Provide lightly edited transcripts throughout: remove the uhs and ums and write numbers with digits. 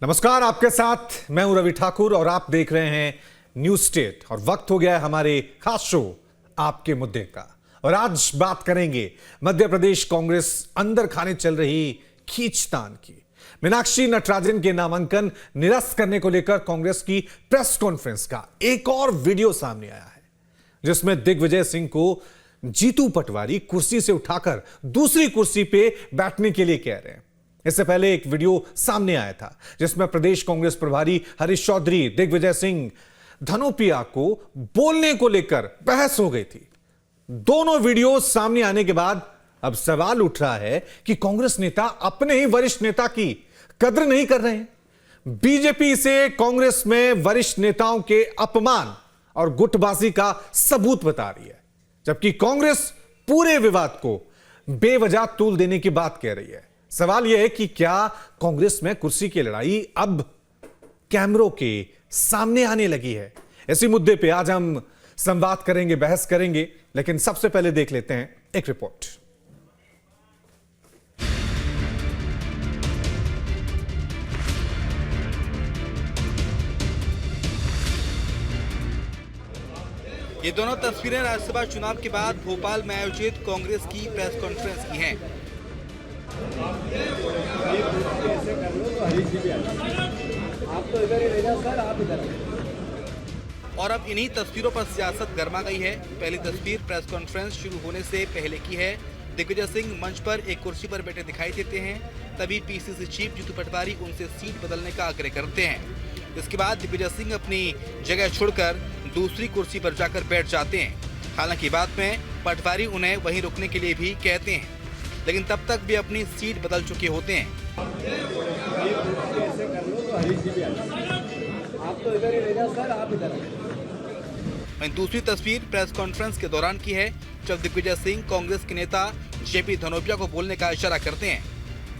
नमस्कार, आपके साथ मैं हूं रवि ठाकुर और आप देख रहे हैं न्यूज स्टेट। और वक्त हो गया है हमारे खास शो आपके मुद्दे का। और आज बात करेंगे मध्य प्रदेश कांग्रेस अंदर खाने चल रही खींचतान की। मीनाक्षी नटराजन के नामांकन निरस्त करने को लेकर कांग्रेस की प्रेस कॉन्फ्रेंस का एक और वीडियो सामने आया है, जिसमें दिग्विजय सिंह को जीतू पटवारी कुर्सी से उठाकर दूसरी कुर्सी पे बैठने के लिए कह रहे हैं। इससे पहले एक वीडियो सामने आया था जिसमें प्रदेश कांग्रेस प्रभारी हरीश चौधरी, दिग्विजय सिंह, धनोपिया को बोलने को लेकर बहस हो गई थी। दोनों वीडियो सामने आने के बाद अब सवाल उठ रहा है कि कांग्रेस नेता अपने ही वरिष्ठ नेता की कद्र नहीं कर रहे हैं। बीजेपी से कांग्रेस में वरिष्ठ नेताओं के अपमान और गुटबाजी का सबूत बता रही है, जबकि कांग्रेस पूरे विवाद को बेवजह तूल देने की बात कह रही है। सवाल यह है कि क्या कांग्रेस में कुर्सी की लड़ाई अब कैमरों के सामने आने लगी है? इसी मुद्दे पे आज हम संवाद करेंगे, बहस करेंगे, लेकिन सबसे पहले देख लेते हैं एक रिपोर्ट। ये दोनों तस्वीरें राज्यसभा चुनाव के बाद भोपाल में आयोजित कांग्रेस की प्रेस कॉन्फ्रेंस की हैं। और अब इन्हीं तस्वीरों पर सियासत गर्मा गई है। पहली तस्वीर प्रेस कॉन्फ्रेंस शुरू होने से पहले की है। दिग्विजय सिंह मंच पर एक कुर्सी पर बैठे दिखाई देते हैं। तभी पीसीसी चीफ जीतू पटवारी उनसे सीट बदलने का आग्रह करते हैं। इसके बाद दिग्विजय सिंह अपनी जगह छोड़कर दूसरी कुर्सी पर जाकर बैठ जाते हैं। हालांकि बाद में पटवारी उन्हें वहीं रुकने के लिए भी कहते हैं, लेकिन तब तक भी अपनी सीट बदल चुके होते हैं। वहीं दूसरी तस्वीर प्रेस कॉन्फ्रेंस के दौरान की है, जब दिग्विजय सिंह कांग्रेस के नेता जेपी धनोपिया को बोलने का इशारा करते हैं,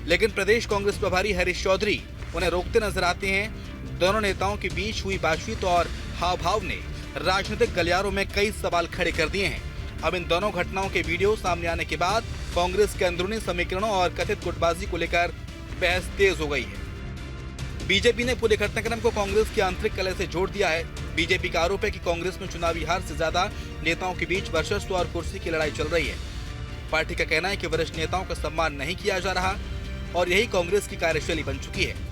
लेकिन प्रदेश कांग्रेस प्रभारी हरीश चौधरी उन्हें रोकते नजर आते हैं। दोनों नेताओं के बीच हुई बातचीत और हाव भाव ने राजनीतिक गलियारों में कई सवाल खड़े कर दिए हैं। अब इन दोनों घटनाओं के वीडियो सामने आने के बाद कांग्रेस के अंदरूनी समीकरणों और कथित गुटबाजी को लेकर बहस तेज हो गई है। बीजेपी ने पूरे घटनाक्रम को कांग्रेस की आंतरिक कलह से जोड़ दिया है। बीजेपी का आरोप है कि कांग्रेस में चुनावी हार से ज्यादा नेताओं के बीच वर्चस्व और कुर्सी की लड़ाई चल रही है। पार्टी का कहना है कि वरिष्ठ नेताओं का सम्मान नहीं किया जा रहा और यही कांग्रेस की कार्यशैली बन चुकी है।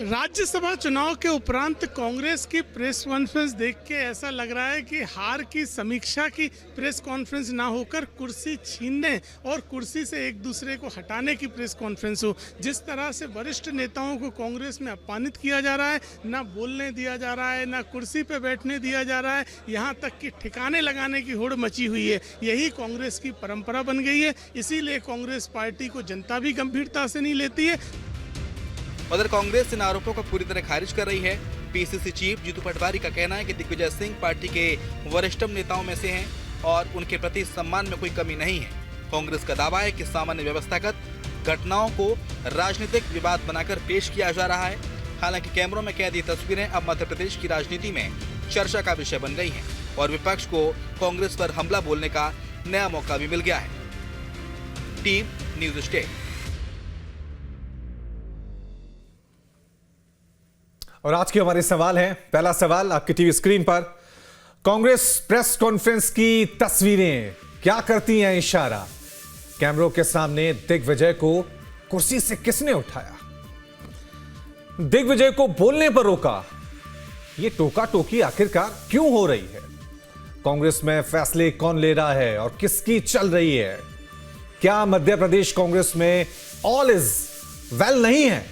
राज्यसभा चुनाव के उपरांत कांग्रेस की प्रेस कॉन्फ्रेंस देख के ऐसा लग रहा है कि हार की समीक्षा की प्रेस कॉन्फ्रेंस ना होकर कुर्सी छीनने और कुर्सी से एक दूसरे को हटाने की प्रेस कॉन्फ्रेंस हो। जिस तरह से वरिष्ठ नेताओं को कांग्रेस में अपमानित किया जा रहा है, ना बोलने दिया जा रहा है, ना कुर्सी पे बैठने दिया जा रहा है, यहाँ तक कि ठिकाने लगाने की होड़ मची हुई है। यही कांग्रेस की परंपरा बन गई है। इसीलिए कांग्रेस पार्टी को जनता भी गंभीरता से नहीं लेती है। उधर कांग्रेस इन आरोपों को पूरी तरह खारिज कर रही है। पीसीसी चीफ जीतू पटवारी का कहना है कि दिग्विजय सिंह पार्टी के वरिष्ठतम नेताओं में से हैं और उनके प्रति सम्मान में कोई कमी नहीं है। कांग्रेस का दावा है कि सामान्य व्यवस्थागत घटनाओं को राजनीतिक विवाद बनाकर पेश किया जा रहा है। हालांकि कैमरों में कैद ये तस्वीरें अब मध्य प्रदेश की राजनीति में चर्चा का विषय बन गई हैं और विपक्ष को कांग्रेस पर हमला बोलने का नया मौका भी मिल गया है। Team news state. और आज के हमारे सवाल हैं। पहला सवाल आपकी टीवी स्क्रीन पर, कांग्रेस प्रेस कॉन्फ्रेंस की तस्वीरें क्या करती हैं इशारा? कैमरों के सामने दिग्विजय को कुर्सी से किसने उठाया? दिग्विजय को बोलने पर रोका। यह टोका टोकी आखिरकार क्यों हो रही है? कांग्रेस में फैसले कौन ले रहा है और किसकी चल रही है? क्या मध्य प्रदेश कांग्रेस में ऑल इज वेल नहीं है?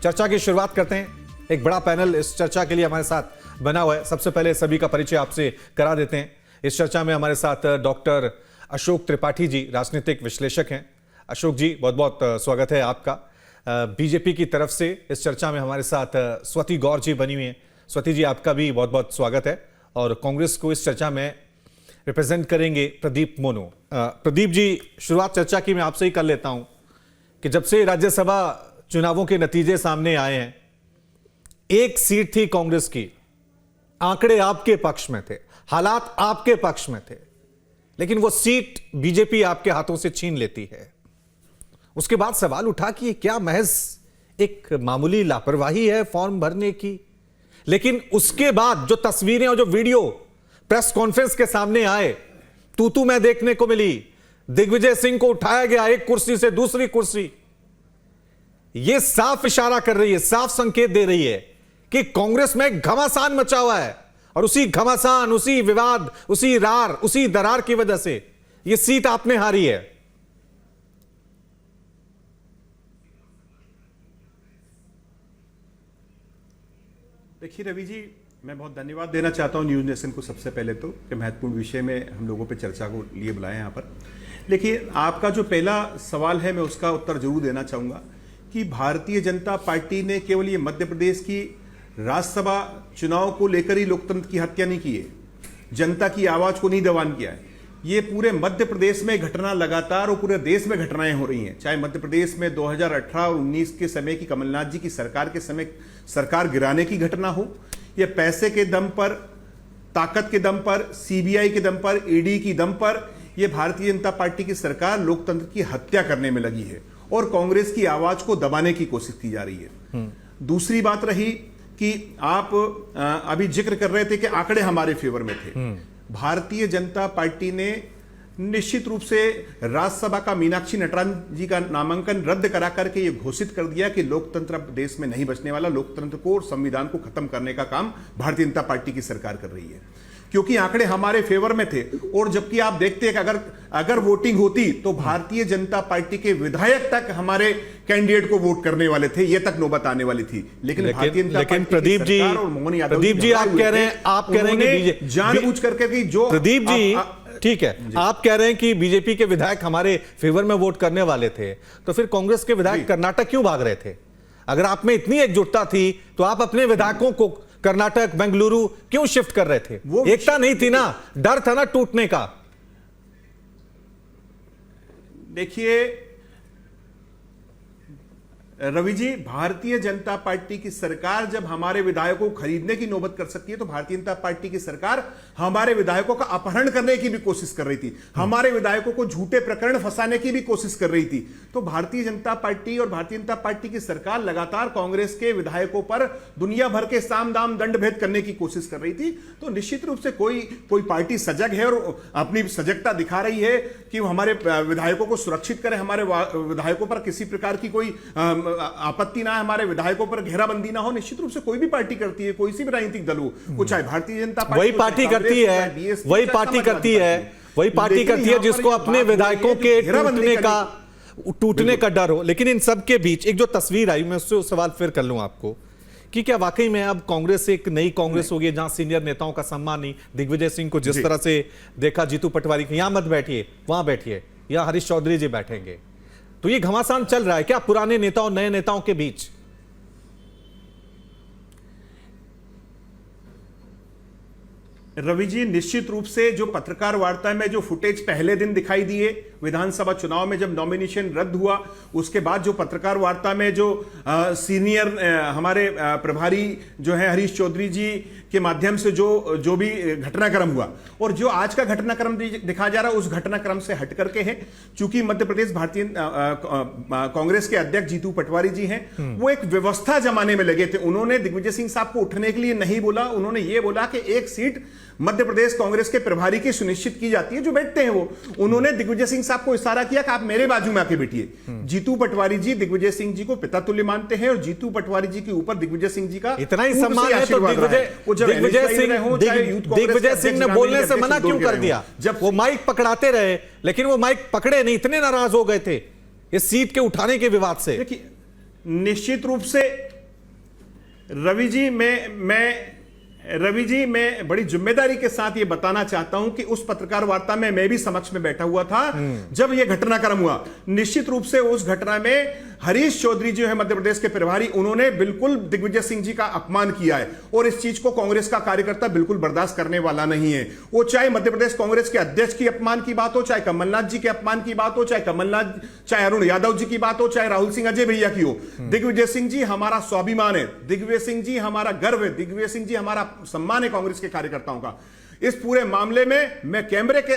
चर्चा की शुरुआत करते हैं। एक बड़ा पैनल इस चर्चा के लिए हमारे साथ बना हुआ है। सबसे पहले सभी का परिचय आपसे करा देते हैं। इस चर्चा में हमारे साथ डॉक्टर अशोक त्रिपाठी जी, राजनीतिक विश्लेषक हैं। अशोक जी, बहुत बहुत स्वागत है आपका। बीजेपी की तरफ से इस चर्चा में हमारे साथ स्वती गौर जी बनी हुई हैं। स्वती जी, आपका भी बहुत बहुत स्वागत है। और कांग्रेस को इस चर्चा में रिप्रेजेंट करेंगे प्रदीप मोनू। प्रदीप जी, शुरुआत चर्चा की मैं आपसे ही कर लेता हूं कि जब से राज्यसभा चुनावों के नतीजे सामने आए हैं, एक सीट थी कांग्रेस की, आंकड़े आपके पक्ष में थे, हालात आपके पक्ष में थे, लेकिन वो सीट बीजेपी आपके हाथों से छीन लेती है। उसके बाद सवाल उठा कि क्या महज एक मामूली लापरवाही है फॉर्म भरने की। लेकिन उसके बाद जो तस्वीरें और जो वीडियो प्रेस कॉन्फ्रेंस के सामने आए, तू मैं देखने को मिली, दिग्विजय सिंह को उठाया गया एक कुर्सी से दूसरी कुर्सी, यह साफ इशारा कर रही है, साफ संकेत दे रही है कि कांग्रेस में घमासान मचा हुआ है। और उसी घमासान, उसी विवाद, उसी रार, उसी दरार की वजह से यह सीट आपने हारी है। देखिए रवि जी, मैं बहुत धन्यवाद देना चाहता हूं न्यूज़ नेशन को सबसे पहले तो, कि महत्वपूर्ण विषय में हम लोगों पे चर्चा को लिए बुलाया यहाँ पर। देखिए, आपका जो पहला सवाल है मैं उसका उत्तर जरूर देना चाहूँगा कि भारतीय जनता पार्टी ने केवल ये मध्य प्रदेश की राज्यसभा चुनाव को लेकर ही लोकतंत्र की हत्या नहीं की है, जनता की आवाज़ को नहीं दबान किया है। ये पूरे मध्य प्रदेश में घटना लगातार और पूरे देश में घटनाएं हो रही हैं। चाहे मध्य प्रदेश में 2018 और 19 के समय की कमलनाथ जी की सरकार के समय सरकार गिराने की घटना हो, या पैसे के दम पर, ताकत के दम पर, सीबीआई के दम पर, ईडी की दम पर यह भारतीय जनता पार्टी की सरकार लोकतंत्र की हत्या करने में लगी है और कांग्रेस की आवाज को दबाने की कोशिश की जा रही है। दूसरी बात रही कि आप अभी जिक्र कर रहे थे कि आंकड़े हमारे फेवर में थे। भारतीय जनता पार्टी ने निश्चित रूप से राज्यसभा का मीनाक्षी नटराजन जी का नामांकन रद्द करा करके ये घोषित कर दिया कि लोकतंत्र देश में नहीं बचने वाला, लोकतंत्र को और संविधान को खत्म करने का काम भारतीय जनता पार्टी की सरकार कर रही है, क्योंकि आंकड़े हमारे फेवर में थे। और जबकि आप देखते हैं कि अगर वोटिंग होती तो भारतीय जनता पार्टी के विधायक तक हमारे कैंडिडेट को वोट करने वाले थे, ये तक नौबत आने वाली थी। लेकिन प्रदीप जी, आप कह रहे हैं कि जानबूझ करके कि जो प्रदीप जी, ठीक है, आप कह रहे हैं कि बीजेपी के विधायक हमारे फेवर में वोट करने वाले थे, तो फिर कांग्रेस के विधायक कर्नाटक क्यों भाग रहे थे? अगर आप में इतनी एकजुटता थी तो आप अपने विधायकों को कर्नाटक, बेंगलुरु क्यों शिफ्ट कर रहे थे? एकता नहीं थी ना, डर था ना टूटने का। देखिए रवि जी, भारतीय जनता पार्टी की सरकार जब हमारे विधायकों को खरीदने की नौबत कर सकती है तो भारतीय जनता पार्टी की सरकार हमारे विधायकों का अपहरण करने की भी कोशिश कर रही थी, हमारे विधायकों को झूठे प्रकरण फंसाने की भी कोशिश कर रही थी। तो भारतीय जनता पार्टी और भारतीय जनता पार्टी की सरकार लगातार कांग्रेस के विधायकों पर दुनिया भर के साम दाम दंड भेद करने की कोशिश कर रही थी। तो निश्चित रूप से कोई पार्टी सजग है और अपनी सजगता दिखा रही है कि वो हमारे विधायकों को सुरक्षित करे, हमारे विधायकों पर किसी प्रकार की कोई आपत्ति ना है, हमारे विधायकों पर घेराबंदी ना हो। निश्चित रूप से कोई भी पार्टी करती है, कोई सी भी राजनीतिक दल हो, चाहे भारतीय जनता पार्टी, वही पार्टी करती है, वही पार्टी करती है जिसको अपने विधायकों के टूटने का डर हो। लेकिन इन सब के बीच एक जो तस्वीर आई, मैं उससे सवाल फिर कर लूं आपको कि क्या वाकई में अब कांग्रेस एक नई कांग्रेस होगी जहां सीनियर नेताओं का सम्मान नहीं, दिग्विजय सिंह को जिस तरह से देखा, जीतू पटवारी, यहां मत बैठिए, वहां बैठिए, यहां हरीश चौधरी जी बैठेंगे, तो ये घमासान चल रहा है क्या पुराने नेताओं नए नेताओं के बीच? रवि जी, निश्चित रूप से जो पत्रकार वार्ता में जो फुटेज पहले दिन दिखाई दिए विधानसभा चुनाव में जब नॉमिनेशन रद्द हुआ, उसके बाद जो पत्रकार वार्ता में जो सीनियर हमारे प्रभारी जो है हरीश चौधरी जी के माध्यम से जो भी घटनाक्रम हुआ और जो आज का घटनाक्रम दिखा जा रहा है, उस घटनाक्रम से हट करके है। चूंकि मध्य प्रदेश भारतीय कांग्रेस के अध्यक्ष जीतू पटवारी जी हैं, वो एक व्यवस्था जमाने में लगे थे। उन्होंने दिग्विजय सिंह साहब को उठने के लिए नहीं बोला, उन्होंने ये बोला कि एक सीट मध्य प्रदेश कांग्रेस के प्रभारी की सुनिश्चित की जाती है, जो बैठते हैं वो। उन्होंने दिग्विजय सिंह साहब को इशारा किया कि आप मेरे बाजू में आके बैठिए। जीतू पटवारी जी दिग्विजय सिंह जी को पिता तुल्य मानते हैं और जीतू पटवारी जी के ऊपर दिग्विजय सिंह जी का इतना ही सम्मान है, तो दिग्विजय सिंह ने बोलने से मना क्यों कर दिया? जब वो माइक पकड़ाते रहे, लेकिन वो माइक पकड़े नहीं, इतने नाराज हो गए थे इस सीट के उठाने के विवाद से। देखिए, निश्चित रूप से रवि जी, मैं बड़ी जिम्मेदारी के साथ ये बताना चाहता हूं कि उस पत्रकार वार्ता में मैं भी समक्ष में बैठा हुआ था जब यह घटनाक्रम हुआ। निश्चित रूप से उस घटना में हरीश चौधरी जो है मध्य प्रदेश के प्रभारी, उन्होंने बिल्कुल दिग्विजय सिंह जी का अपमान किया है और इस चीज को कांग्रेस का कार्यकर्ता बिल्कुल बर्दाश्त करने वाला नहीं है। वो चाहे मध्य प्रदेश कांग्रेस के अध्यक्ष की अपमान की बात हो, चाहे कमलनाथ जी के अपमान की बात हो, चाहे अरुण यादव जी की बात हो, चाहे राहुल सिंह अजय भैया की हो। दिग्विजय सिंह जी हमारा स्वाभिमान है, दिग्विजय सिंह जी हमारा गर्व है, दिग्विजय सिंह जी हमारा सम्मान है कांग्रेस के कार्यकर्ताओं का। इस पूरे मामले में मैं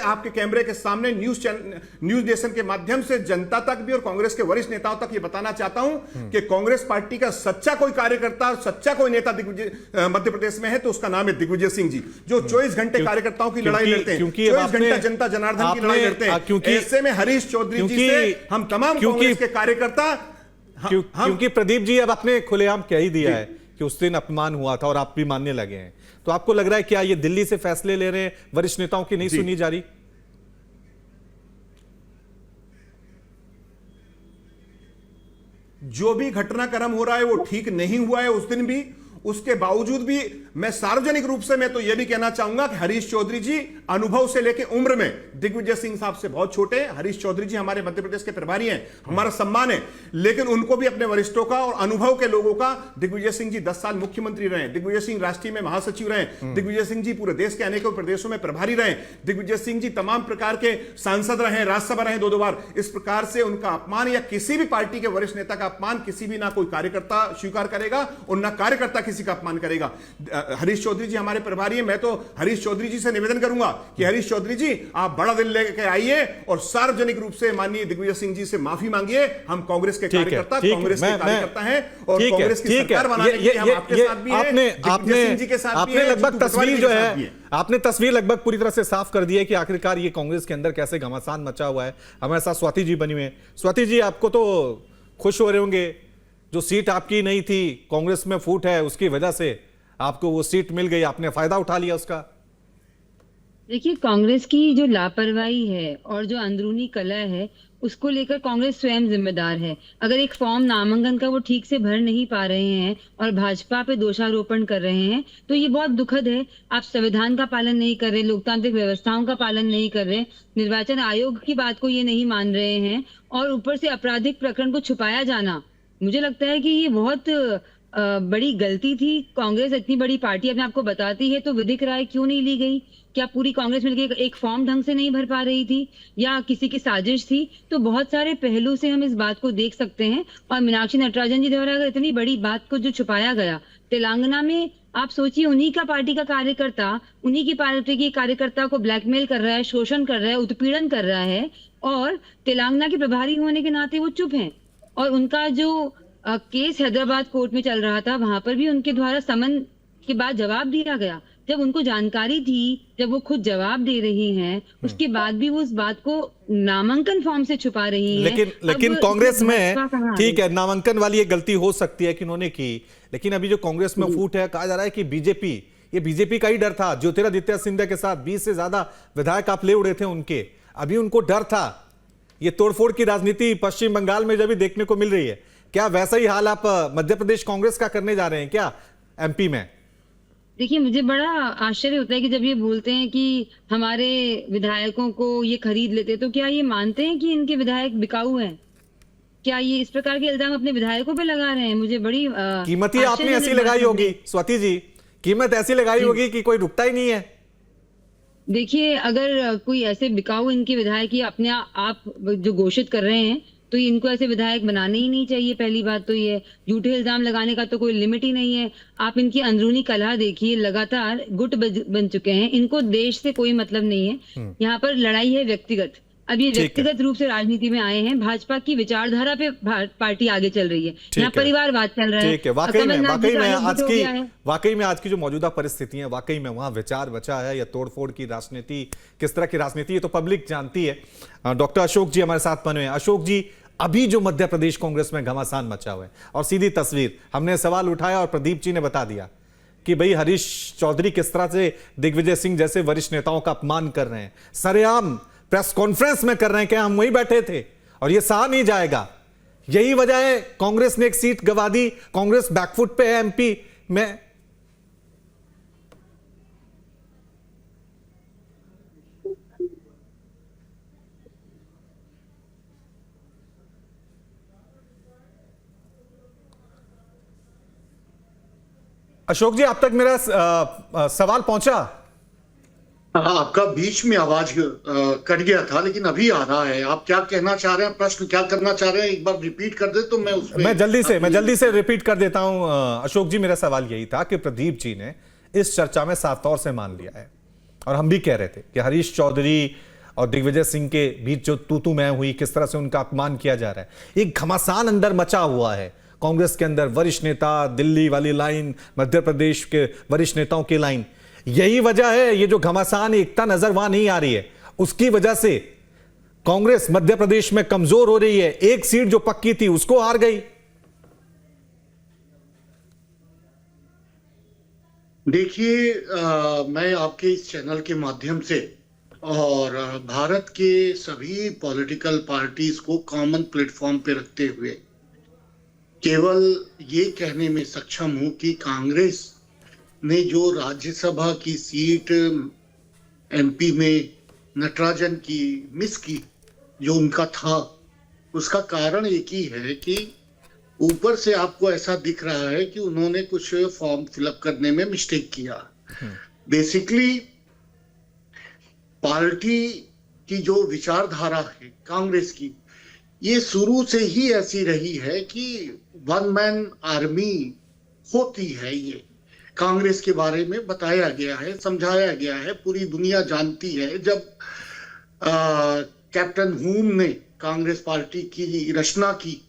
आपके कैमरे के सामने न्यूज नेशन के माध्यम से जनता तक भी और कांग्रेस के वरिष्ठ नेताओं तक ये बताना चाहता हूं कि कांग्रेस पार्टी का सच्चा कोई कार्यकर्ता और सच्चा कोई नेता मध्य प्रदेश में है तो उसका नाम है दिग्विजय सिंह जी, जो 24 घंटे कार्यकर्ताओं की लड़ाई लड़ते हैं, 24 घंटा जनता जनार्दन की लड़ाई लड़ते हैं। ऐसे में हरीश चौधरी जी से हम तमाम कांग्रेस के कार्यकर्ता क्योंकि प्रदीप जी अब आपने खुलेआम कह ही दिया है कि उस दिन अपमान हुआ था और आप भी मानने लगे हैं, तो आपको लग रहा है क्या ये दिल्ली से फैसले ले रहे हैं, वरिष्ठ नेताओं की नहीं सुनी जा रही? जो भी घटनाक्रम हो रहा है वो ठीक नहीं हुआ है उस दिन भी, उसके बावजूद भी मैं सार्वजनिक रूप से मैं तो यह भी कहना चाहूंगा कि हरीश चौधरी जी अनुभव से लेकर उम्र में दिग्विजय सिंह साहब से बहुत छोटे हैं। हरीश चौधरी जी हमारे मध्य प्रदेश के प्रभारी हैं, हमारा सम्मान है, लेकिन उनको भी अपने वरिष्ठों का और अनुभव के लोगों का, दिग्विजय सिंह जी 10 साल मुख्यमंत्री रहे, दिग्विजय सिंह राष्ट्रीय में महासचिव रहे, दिग्विजय सिंह जी पूरे देश के अनेकों प्रदेशों में प्रभारी रहे, दिग्विजय सिंह जी तमाम प्रकार के सांसद रहे, राज्यसभा रहे 2-2 बार। इस प्रकार से उनका अपमान या किसी भी पार्टी के वरिष्ठ नेता का अपमान किसी भी ना कोई कार्यकर्ता स्वीकार करेगा और ना कार्यकर्ता किसी का अपमान करेगा। हरीश चौधरी जी हमारे प्रभारी हैं, मैं तो हरीश चौधरी जी से निवेदन करूंगा कि हरीश चौधरी जी आप बड़ा दिल लेकर आइए और सार्वजनिक रूप से माननीय दिग्विजय सिंह जी से माफी मांगिए। हम कांग्रेस के कार्यकर्ता हैं और कांग्रेस की सरकार बनाने के लिए हम आपके साथ भी हैं, दिग्विजय सिंह जी के साथ भी हैं। लगभग तस्वीर जो है आपने तस्वीर लगभग पूरी तरह से साफ कर दी है कि आखिरकार ये कांग्रेस के अंदर कैसे घमासान मचा हुआ है। हमारे साथ स्वाति जी बनी हुई है। स्वाति जी, आपको तो खुश हो रहे होंगे, जो सीट आपकी नहीं थी, कांग्रेस में फूट है, उसकी वजह से आपको वो सीट मिल गई, आपने फायदा उठा लिया उसका। देखिए, कांग्रेस की जो लापरवाही है और जो अंदरूनी कलह है उसको लेकर कांग्रेस स्वयं जिम्मेदार है। अगर एक फॉर्म नामांकन का वो ठीक से भर नहीं पा रहे हैं और भाजपा पे दोषारोपण कर रहे हैं तो ये बहुत दुखद है। आप संविधान का पालन नहीं कर रहे, लोकतांत्रिक व्यवस्थाओं का पालन नहीं कर रहे, निर्वाचन आयोग की बात को ये नहीं मान रहे हैं और ऊपर से आपराधिक प्रकरण को छुपाया जाना, मुझे लगता है कि ये बहुत बड़ी गलती थी। कांग्रेस इतनी बड़ी पार्टी अपने आपको बताती है तो विधिक राय क्यों नहीं ली गई? क्या पूरी कांग्रेस मिलकर एक फॉर्म ढंग से नहीं भर पा रही थी या किसी की साजिश थी? तो बहुत सारे पहलू से हम इस बात को देख सकते हैं। और मीनाक्षी नटराजन जी द्वारा अगर इतनी बड़ी बात को जो छुपाया गया तेलंगाना में, आप सोचिए उन्हीं का पार्टी का कार्यकर्ता उन्हीं की पार्टी के कार्यकर्ता को ब्लैकमेल कर रहा है, शोषण कर रहा है, उत्पीड़न कर रहा है और तेलंगाना के प्रभारी होने के नाते वो चुप हैं। और उनका जो केस हैदराबाद कोर्ट में चल रहा था वहां पर भी उनके द्वारा समन के बाद जवाब दिया गया। जब उनको जानकारी थी, जब वो खुद जवाब दे रही हैं, उसके बाद भी वो उस बात को नामांकन फॉर्म से छुपा रही हैं। लेकिन कांग्रेस में ठीक है, नामांकन वाली एक गलती हो सकती है कि उन्होंने की, लेकिन अभी जो कांग्रेस में फूट है, कहा जा रहा है कि बीजेपी का ही डर था। ज्योतिरादित्य सिंधिया के साथ 20 से ज्यादा विधायक आप ले उड़े थे उनके, अभी उनको डर था। ये तोड़फोड़ की राजनीति पश्चिम बंगाल में जब भी देखने को मिल रही है, क्या वैसा ही हाल आप मध्य प्रदेश कांग्रेस का करने जा रहे हैं क्या एमपी में? देखिए, मुझे बड़ा आश्चर्य होता है कि जब ये बोलते हैं कि हमारे विधायकों को ये खरीद लेते, तो क्या ये मानते हैं कि इनके विधायक बिकाऊ हैं? क्या ये इस प्रकार के इल्जाम अपने विधायकों पे लगा रहे हैं? मुझे बड़ी कीमत ही आपने ऐसी लगाई होगी स्वाति जी, कीमत ऐसी लगाई होगी कि कोई रुकता ही नहीं है। देखिए, अगर कोई ऐसे बिकाऊ इनके विधायक ही अपने आप जो घोषित कर रहे हैं तो इनको ऐसे विधायक बनाने ही नहीं चाहिए। पहली बात तो ये झूठे इल्जाम लगाने का तो कोई लिमिट ही नहीं है। आप इनकी अंदरूनी कलह देखिए, लगातार गुट बन चुके हैं। इनको देश से कोई मतलब नहीं है। यहाँ पर लड़ाई है व्यक्तिगत। अब ये व्यक्तिगत रूप से राजनीति में आए हैं। भाजपा की विचारधारा पे पार्टी आगे चल रही है, यहाँ परिवारवाद चल रहा है। ठीक है, वाकई में आज की जो मौजूदा परिस्थिति है, वाकई में वहां विचार बचा है या तोड़फोड़ की राजनीति, किस तरह की राजनीति है तो पब्लिक जानती है। डॉक्टर अशोक जी हमारे साथ बने हुए हैं। अशोक जी, अभी जो मध्य प्रदेश कांग्रेस में घमासान मचा हुआ है और सीधी तस्वीर हमने सवाल उठाया और प्रदीप जी ने बता दिया कि भाई हरीश चौधरी किस तरह से दिग्विजय सिंह जैसे वरिष्ठ नेताओं का अपमान कर रहे हैं, सरेआम प्रेस कॉन्फ्रेंस में कर रहे हैं। क्या हम वहीं बैठे थे और ये सहा नहीं जाएगा। यही वजह है कांग्रेस ने एक सीट गंवा दी, कांग्रेस बैकफुट पे है एमपी में। अशोक जी, आप तक मेरा सवाल पहुंचा? हाँ, आपका बीच में आवाज कट गया था लेकिन अभी आ रहा है। आप क्या कहना चाह रहे हैं, प्रश्न क्या करना चाह रहे हैं, एक बार रिपीट कर दे तो मैं जल्दी से रिपीट कर देता हूं। अशोक जी, मेरा सवाल यही था कि प्रदीप जी ने इस चर्चा में साफ तौर से मान लिया है। और हम भी कह रहे थे कि हरीश चौधरी और दिग्विजय सिंह के बीच जो तू मैं हुई, किस तरह से उनका अपमान किया जा रहा है, एक घमासान अंदर मचा हुआ है कांग्रेस के अंदर। वरिष्ठ नेता, दिल्ली वाली लाइन, मध्य प्रदेश के वरिष्ठ नेताओं की लाइन, यही वजह है। ये जो घमासान, एकता नजर वहां नहीं आ रही है, उसकी वजह से कांग्रेस मध्य प्रदेश में कमजोर हो रही है। एक सीट जो पक्की थी उसको हार गई। देखिए, मैं आपके इस चैनल के माध्यम से और भारत के सभी पॉलिटिकल पार्टीज को कॉमन प्लेटफॉर्म पे रखते हुए केवल ये कहने में सक्षम हूं कि कांग्रेस ने जो राज्यसभा की सीट एमपी में नटराजन की मिस की, जो उनका था, उसका कारण एक ही है कि ऊपर से आपको ऐसा दिख रहा है कि उन्होंने कुछ फॉर्म फिलअप करने में मिस्टेक किया। बेसिकली पार्टी की जो विचारधारा है कांग्रेस की, ये शुरू से ही ऐसी रही है कि वन मैन आर्मी होती है। ये कांग्रेस के बारे में बताया गया है, समझाया गया है, पूरी दुनिया जानती है। जब कैप्टन हुम ने कांग्रेस पार्टी की रचना की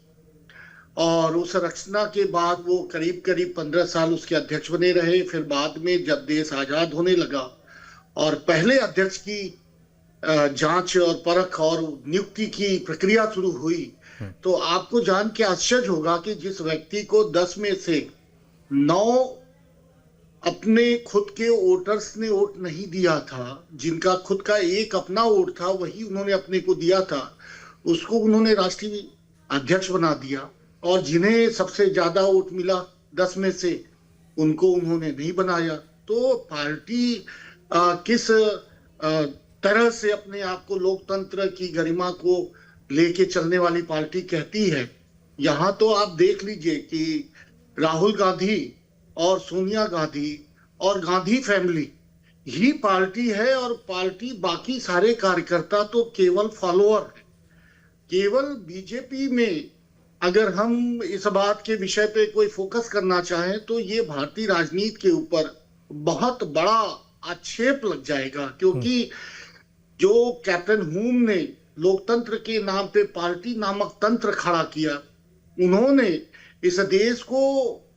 और उस रचना के बाद वो करीब करीब 15 साल उसके अध्यक्ष बने रहे। फिर बाद में जब देश आजाद होने लगा और पहले अध्यक्ष की जांच और परख और नियुक्ति की प्रक्रिया शुरू हुई, तो आपको जान के आश्चर्य होगा कि जिस व्यक्ति को 10 में से 9 अपने खुद के वोटर्स ने वोट नहीं दिया था, जिनका खुद का एक अपना वोट था वही उन्होंने अपने को दिया था, उसको उन्होंने राष्ट्रीय अध्यक्ष बना दिया। और जिन्हें सबसे ज्यादा वोट मिला 10 में से, उनको उन्होंने नहीं बनाया। तो पार्टी किस तरह से अपने आप को लोकतंत्र की गरिमा को लेके चलने वाली पार्टी कहती है, यहाँ तो आप देख लीजिए कि राहुल गांधी और सोनिया गांधी और गांधी फैमिली ही पार्टी है और पार्टी बाकी सारे कार्यकर्ता तो केवल फॉलोअर है। केवल बीजेपी में अगर हम इस बात के विषय पे कोई फोकस करना चाहें तो ये भारतीय राजनीति के ऊपर बहुत बड़ा आक्षेप लग जाएगा, क्योंकि जो कैप्टन हुम ने लोकतंत्र के नाम पे पार्टी नामक तंत्र खड़ा किया, उन्होंने इस देश को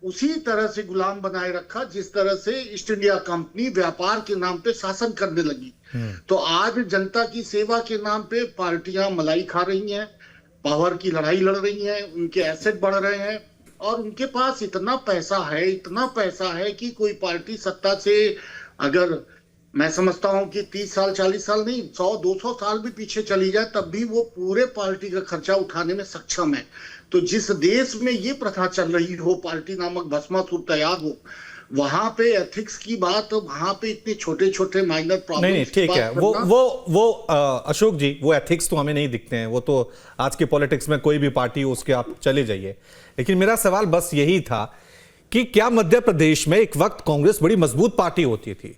उसी तरह से गुलाम बनाए रखा जिस तरह से ईस्ट इंडिया कंपनी व्यापार के नाम पे शासन करने लगी। तो आज जनता की सेवा के नाम पे पार्टियां मलाई खा रही हैं, पावर की लड़ाई लड़ रही हैं, उनके एसेट बढ़ रहे हैं और उनके पास इतना पैसा है कि कोई पार्टी सत्ता से, अगर मैं समझता हूं कि 30 साल 40 साल नहीं, 100-200 साल भी पीछे चली जाए तब भी वो पूरे पार्टी का खर्चा उठाने में सक्षम है। तो जिस देश में ये प्रथा चल रही हो, पार्टी नामक भस्मासुर तैयार हो, वहां पे एथिक्स की बात, वहां पे इतने छोटे छोटे माइनर प्रॉब्लम। नहीं, ठीक है, वो अशोक जी, वो एथिक्स तो हमें नहीं दिखते हैं। वो तो आज के पॉलिटिक्स में कोई भी पार्टी उसके आप चले जाइए। लेकिन मेरा सवाल बस यही था कि क्या मध्य प्रदेश में एक वक्त कांग्रेस बड़ी मजबूत पार्टी होती थी,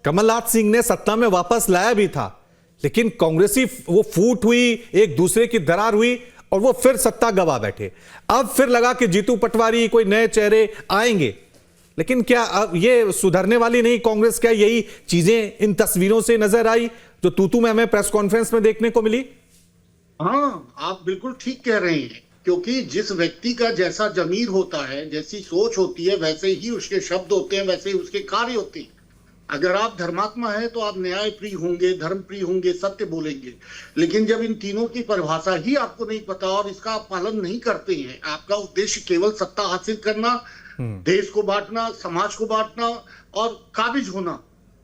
कमलनाथ सिंह ने सत्ता में वापस लाया भी था, लेकिन कांग्रेसी वो फूट हुई, एक दूसरे की दरार हुई और वो फिर सत्ता गवा बैठे। अब फिर लगा कि जीतू पटवारी, कोई नए चेहरे आएंगे, लेकिन क्या अब ये सुधरने वाली नहीं कांग्रेस? क्या यही चीजें इन तस्वीरों से नजर आई जो तूतू में हमें प्रेस कॉन्फ्रेंस में देखने को मिली? हाँ, आप बिल्कुल ठीक कह रहे हैं, क्योंकि जिस व्यक्ति का जैसा जमीर होता है, जैसी सोच होती है, वैसे ही उसके शब्द होते हैं, वैसे ही उसके कार्य होते हैं। अगर आप धर्मात्मा हैं तो आप न्याय प्रिय होंगे, धर्म प्रिय होंगे, सत्य बोलेंगे। लेकिन जब इन तीनों की परिभाषा ही आपको नहीं पता और इसका आप पालन नहीं करते हैं, आपका उद्देश्य केवल सत्ता हासिल करना, देश को बांटना, समाज को बांटना और काबिज होना,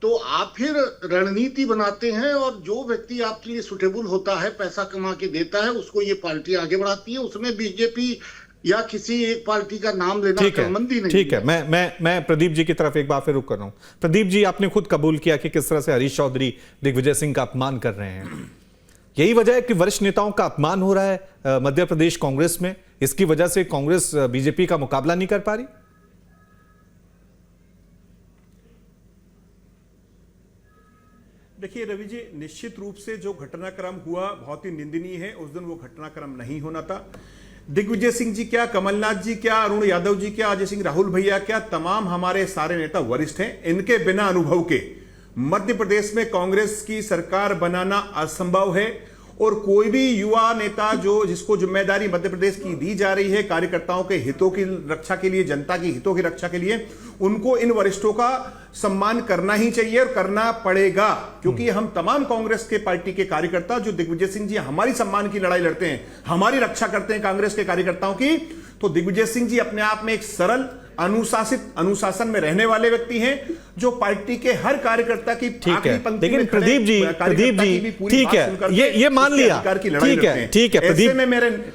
तो आप फिर रणनीति बनाते हैं और जो व्यक्ति आपके लिए सुटेबल होता है, पैसा कमा के देता है, उसको ये पार्टी आगे बढ़ाती है। उसमें बीजेपी या किसी एक पार्टी का नाम लेना संबंधी नहीं। ठीक है, मैं प्रदीप जी की तरफ एक बार फिर रुक कर रहा हूं। प्रदीप जी, आपने खुद कबूल किया कि किस तरह से हरीश चौधरी दिग्विजय सिंह का अपमान कर रहे हैं। यही वजह है कि वरिष्ठ नेताओं का अपमान हो रहा है मध्य प्रदेश कांग्रेस में, इसकी वजह से कांग्रेस बीजेपी का मुकाबला नहीं कर पा रही। देखिए रवि जी, निश्चित रूप से जो घटनाक्रम हुआ बहुत ही निंदनीय है। उस दिन वो घटनाक्रम नहीं होना था। दिग्विजय सिंह जी क्या, कमलनाथ जी क्या, अरुण यादव जी क्या, अजय सिंह राहुल भैया क्या, तमाम हमारे सारे नेता वरिष्ठ हैं। इनके बिना अनुभव के मध्य प्रदेश में कांग्रेस की सरकार बनाना असंभव है। और कोई भी युवा नेता जिसको जिम्मेदारी मध्य प्रदेश की दी जा रही है कार्यकर्ताओं के हितों की रक्षा के लिए, जनता की हितों की रक्षा के लिए, उनको इन वरिष्ठों का सम्मान करना ही चाहिए और करना पड़ेगा। क्योंकि हम तमाम कांग्रेस के पार्टी के कार्यकर्ता जो दिग्विजय सिंह जी हमारी सम्मान की लड़ाई लड़ते हैं, हमारी रक्षा करते हैं कांग्रेस के कार्यकर्ताओं की, तो दिग्विजय सिंह जी अपने आप में एक सरल अनुशासन में रहने वाले व्यक्ति हैं जो पार्टी के हर कार्यकर्ता की ठीक है। लेकिन प्रदीप जी ठीक है, ये मान लिया, ठीक है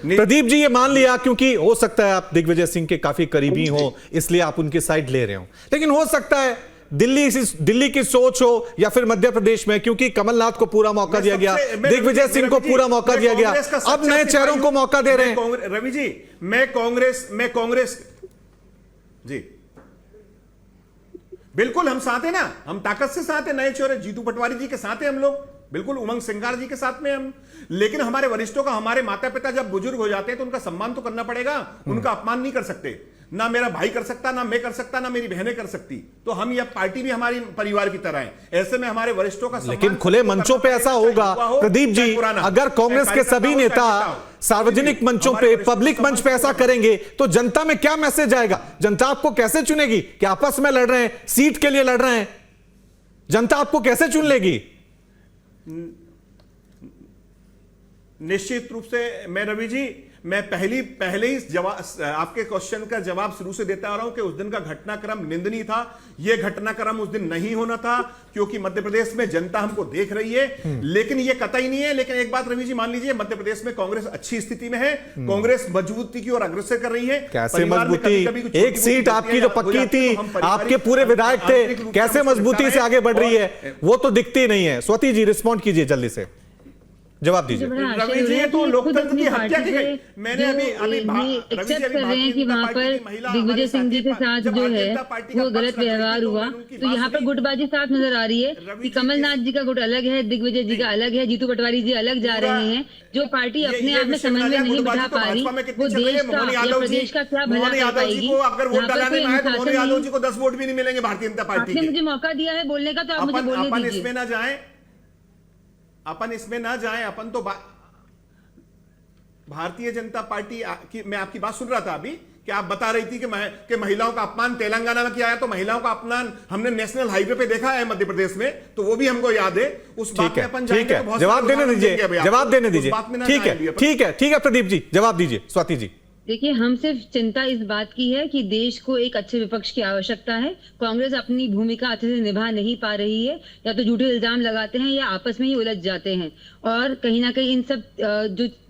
प्रदीप जी ये मान लिया, क्योंकि हो सकता है आप दिग्विजय सिंह के काफी करीबी हो इसलिए आप उनकी साइड ले रहे हो, लेकिन हो सकता है दिल्ली की सोच हो या फिर मध्य प्रदेश में, क्योंकि कमलनाथ को पूरा मौका दिया गया, दिग्विजय सिंह को पूरा मौका दिया गया, अब नए चेहरों को मौका दे रहे हैं। रवि जी मैं कांग्रेस जी बिल्कुल हम साथ हैं ना, हम ताकत से साथ हैं, नए चेहरे जीतू पटवारी जी के साथ हैं हम लोग, बिल्कुल उमंग सिंगार जी के साथ में हम। लेकिन हमारे वरिष्ठों का, हमारे माता पिता जब बुजुर्ग हो जाते हैं तो उनका सम्मान तो करना पड़ेगा, उनका अपमान नहीं कर सकते। ना मेरा भाई कर सकता, ना मैं कर सकता, ना मेरी बहनें कर सकती। तो हम यह पार्टी भी हमारी परिवार की तरह है, ऐसे में हमारे वरिष्ठों का सम्मान। लेकिन खुले मंचों पे ऐसा होगा प्रदीप जी, अगर कांग्रेस के सभी नेता सार्वजनिक मंचों पे, पब्लिक मंच पे ऐसा करेंगे तो जनता में क्या मैसेज आएगा? जनता आपको कैसे चुनेगी? कि आपस में लड़ रहे हैं, सीट के लिए लड़ रहे हैं, जनता आपको कैसे चुन लेगी? निश्चित रूप से मैं रवि जी, मैं पहले ही आपके क्वेश्चन का जवाब शुरू से देता आ रहा हूं कि उस दिन का घटनाक्रम निंदनीय था। यह घटनाक्रम उस दिन नहीं होना था, क्योंकि मध्य प्रदेश में जनता हमको देख रही है। लेकिन यह कतई नहीं है। लेकिन एक बात रवि जी मान लीजिए, मध्य प्रदेश में कांग्रेस अच्छी स्थिति में है, कांग्रेस मजबूती की ओर अग्रसर कर रही है। कैसे मजबूती? एक सीट आपकी जो पक्की थी, आपके पूरे विधायक थे, कैसे मजबूती से आगे बढ़ रही है? वो तो दिखती नहीं है। स्वाति जी रिस्पॉन्ड कीजिए, जल्दी से जवाब दीजिए। रवि जी तो लोकतंत्र की हत्या की गई। मैंने अभी एक्सेप्ट कर रहे हैं कि वहाँ पर दिग्विजय सिंह जी के साथ जो है वो गलत व्यवहार हुआ, तो यहाँ पर गुटबाजी साफ नजर आ रही है कि कमलनाथ जी का गुट अलग है, दिग्विजय जी का अलग है, जीतू पटवारी जी अलग जा रहे हैं। जो पार्टी अपने आप में समन्वय नहीं बिठा पा रही, वो देश का या प्रदेश का क्या भला कर पाएगी? अगर वोट डालने में आए तो मोहन यादव जी को 10 वोट भी नहीं मिलेंगे भारतीय जनता पार्टी के। आपने मुझे मौका दिया है बोलने का, तो आप मुझे बोलने दीजिए। इसमें ना जाए, अपन इसमें ना जाएं। अपन तो भारतीय जनता पार्टी की, मैं आपकी बात सुन रहा था अभी कि आप बता रही थी कि महिलाओं का अपमान तेलंगाना में किया है, तो महिलाओं का अपमान हमने नेशनल हाईवे पे देखा है मध्य प्रदेश में, तो वो भी हमको याद है। उस बात में अपन ठीक है, जवाब देने दीजिए, जवाब देने दीजिए। ठीक है प्रदीप जी, जवाब दीजिए। स्वाति जी देखिए, हम सिर्फ चिंता इस बात की है कि देश को एक अच्छे विपक्ष की आवश्यकता है। कांग्रेस अपनी भूमिका अच्छे से निभा नहीं पा रही है, या तो झूठे इल्जाम लगाते हैं या आपस में ही उलझ जाते हैं। और कहीं ना कहीं इन सब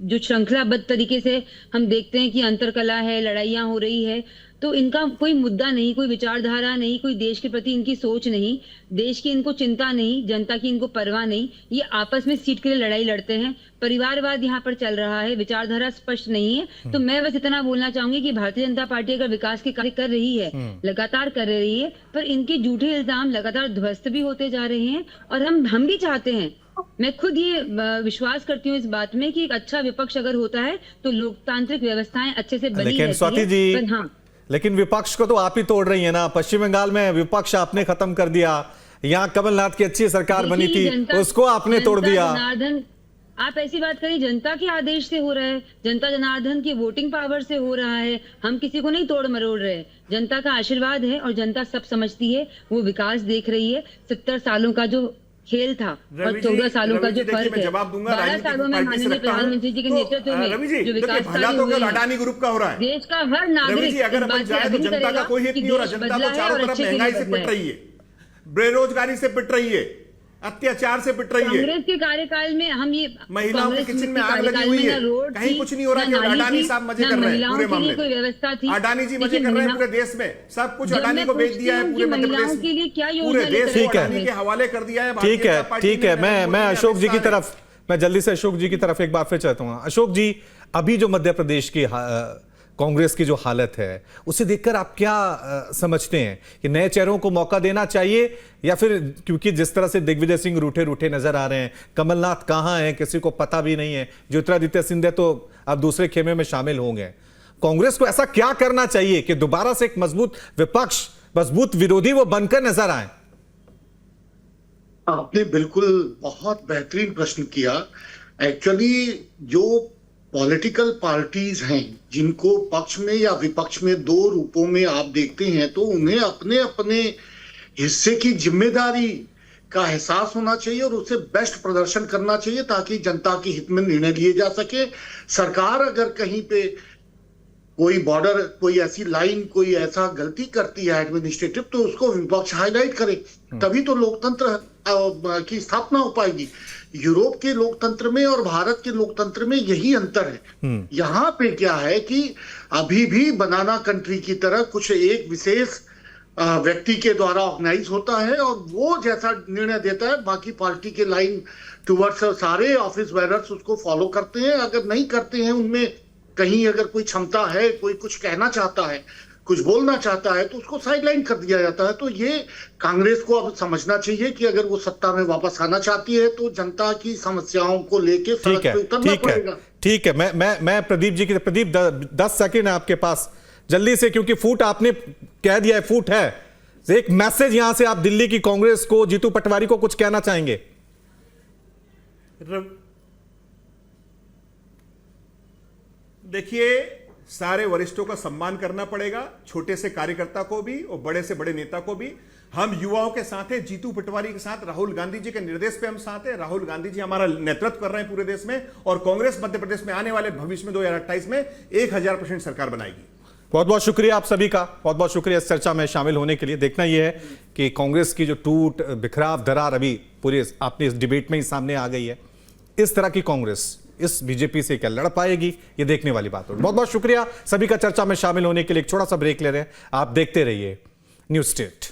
जो श्रृंखलाबद्ध तरीके से हम देखते हैं कि अंतरकला है, लड़ाइयाँ हो रही है, तो इनका कोई मुद्दा नहीं, कोई विचारधारा नहीं, कोई देश के प्रति इनकी सोच नहीं, देश की इनको चिंता नहीं, जनता की इनको परवाह नहीं। ये आपस में सीट के लिए लड़ाई लड़ते हैं। परिवारवाद यहाँ पर चल रहा है, विचारधारा स्पष्ट नहीं है। तो मैं बस इतना बोलना चाहूंगी कि भारतीय जनता पार्टी अगर विकास के कार्य कर रही है, लगातार कर रही है, पर इनके झूठे इल्जाम लगातार ध्वस्त भी होते जा रहे हैं। और हम भी चाहते हैं, मैं खुद ये विश्वास करती हूँ इस बात में कि एक अच्छा विपक्ष अगर होता है तो लोकतांत्रिक व्यवस्थाएं अच्छे से बनी रहती है। हाँ, लेकिन विपक्ष को तो आप ही तोड़ रही है ना। पश्चिम बंगाल में विपक्ष आपने खत्म कर दिया, यहाँ कमलनाथ की अच्छी सरकार बनी थी, उसको आपने तोड़ दिया। जनार्दन, आप ऐसी बात करिए, जनता के आदेश से हो रहा है, जनता जनार्दन की वोटिंग पावर से हो रहा है। हम किसी को नहीं तोड़ मरोड़ रहे, जनता का आशीर्वाद है और जनता सब समझती है, वो विकास देख रही है। 70 सालों का जो खेल था और 14 सालों का जो फर्क है, 12 सालों में माननीय प्रधानमंत्री जी के नेतृत्व में जो विकास कार्य हुए हैं, अडानी ग्रुप का हो रहा है, देश का हर नागरिक अगर अपन जाए तो जनता का कोई हित नहीं हो रहा। जनता तो चारों तरफ महंगाई से पिट रही है, बेरोजगारी से पिट रही है, अत्याचार से पिट रही है। कांग्रेस के कार्यकाल में हम ये महिलाओं के किचन में आग लगी हुई है, कहीं कुछ नहीं हो रहा। अडानी साहब मजे कर रहे हैं पूरे मामले कोई व्यवस्था थी, अडानी जी मजे कर रहे हैं पूरे देश में। सब कुछ अडानी को बेच दिया है पूरे मध्य प्रदेश के लिए। क्या पूरे देश को अडानी के हवाले कर दिया है। ठीक है, मैं अशोक जी की तरफ, मैं जल्दी से अशोक जी की तरफ एक बार फिर चाहता हूँ। अशोक जी, अभी जो मध्य प्रदेश की कांग्रेस की जो हालत है उसे देखकर आप क्या समझते हैं कि नए चेहरों को मौका देना चाहिए, या फिर क्योंकि जिस तरह से दिग्विजय सिंह रूठे रूठे नजर आ रहे हैं, कमलनाथ कहां हैं किसी को पता भी नहीं है, ज्योतिरादित्य सिंधिया तो अब दूसरे खेमे में शामिल होंगे, कांग्रेस को ऐसा क्या करना चाहिए कि दोबारा से एक मजबूत विपक्ष, मजबूत विरोधी वो बनकर नजर आए? आपने बिल्कुल बहुत बेहतरीन प्रश्न किया। एक्चुअली जो पॉलिटिकल पार्टीज हैं जिनको पक्ष में या विपक्ष में दो रूपों में आप देखते हैं, तो उन्हें अपने अपने हिस्से की जिम्मेदारी का एहसास होना चाहिए और उससे बेस्ट प्रदर्शन करना चाहिए ताकि जनता के हित में निर्णय लिए जा सके। सरकार अगर कहीं पे कोई बॉर्डर, कोई ऐसी लाइन, कोई ऐसा गलती करती है एडमिनिस्ट्रेटिव, तो उसको विपक्ष हाईलाइट करे, तभी तो लोकतंत्र की स्थापना हो पाएगी। यूरोप के लोकतंत्र में और भारत के लोकतंत्र में यही अंतर है। यहाँ पे क्या है कि अभी भी बनाना कंट्री की तरह कुछ एक विशेष व्यक्ति के द्वारा ऑर्गेनाइज होता है और वो जैसा निर्णय देता है, बाकी पार्टी के लाइन टुवर्ड्स सारे ऑफिस बेरर्स उसको फॉलो करते हैं। अगर नहीं करते हैं, उनमें कहीं अगर कोई क्षमता है, कोई कुछ कहना चाहता है, कुछ बोलना चाहता है, तो उसको साइडलाइन कर दिया जाता है। तो ये कांग्रेस को अब समझना चाहिए कि अगर वो सत्ता में वापस आना चाहती है तो जनता की समस्याओं को लेके सड़क पे उतरना पड़ेगा। ठीक है, मैं प्रदीप जी की, प्रदीप 10 सेकंड है आपके पास जल्दी से, क्योंकि फूट आपने कह दिया है, फूट है, एक मैसेज यहां से आप दिल्ली की कांग्रेस को, जीतू पटवारी को कुछ कहना चाहेंगे? देखिए, सारे वरिष्ठों का सम्मान करना पड़ेगा, छोटे से कार्यकर्ता को भी और बड़े से बड़े नेता को भी। हम युवाओं के साथ हैं, जीतू पटवारी के साथ, राहुल गांधी जी के निर्देश पे हम साथ हैं। राहुल गांधी जी हमारा नेतृत्व कर रहे हैं पूरे देश में, और कांग्रेस मध्य प्रदेश में आने वाले भविष्य में 2028 में 1000% सरकार बनाएगी। बहुत बहुत शुक्रिया आप सभी का, बहुत बहुत शुक्रिया इस चर्चा में शामिल होने के लिए। देखना यह है कि कांग्रेस की जो टूट, बिखराव, दरार अभी पूरे आपने इस डिबेट में ही सामने आ गई है। इस तरह की कांग्रेस इस बीजेपी से क्या लड़ पाएगी, ये देखने वाली बात होगी। बहुत बहुत शुक्रिया सभी का चर्चा में शामिल होने के लिए। एक छोटा सा ब्रेक ले रहे हैं, आप देखते रहिए न्यूज़ स्टेट।